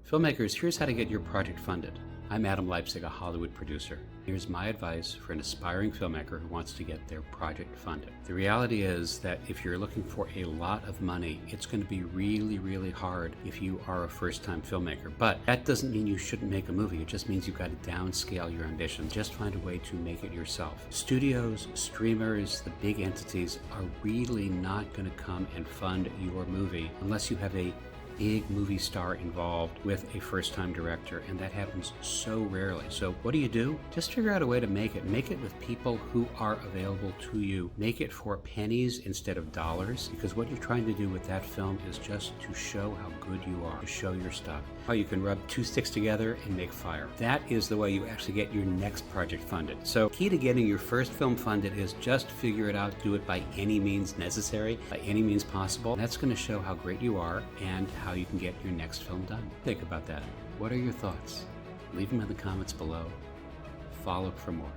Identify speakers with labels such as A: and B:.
A: Filmmakers, here's how to get your project funded. I'm Adam Leipzig, a Hollywood producer. Here's my advice for an aspiring filmmaker who wants to get their project funded. The reality is that if you're looking for a lot of money, it's going to be really hard if you are a first-time filmmaker. But that doesn't mean you shouldn't make a movie. It just means you've got to downscale your ambition. Just find a way to make it yourself. Studios, streamers, the big entities are really not going to come and fund your movie unless you have a big movie star involved with a first-time director, and that happens so rarely. So what do? Just figure out a way to make it. Make it with people who are available to you. Make it for pennies instead of dollars, because what you're trying to do with that film is just to show how good you are, to show your stuff. How you can rub two sticks together and make fire. That is the way you actually get your next project funded. So key to getting your first film funded is just figure it out, do it by any means necessary, by any means possible. That's going to show how great you are and how you can get your next film done. Think about that. What are your thoughts? Leave them in the comments below. Follow for more.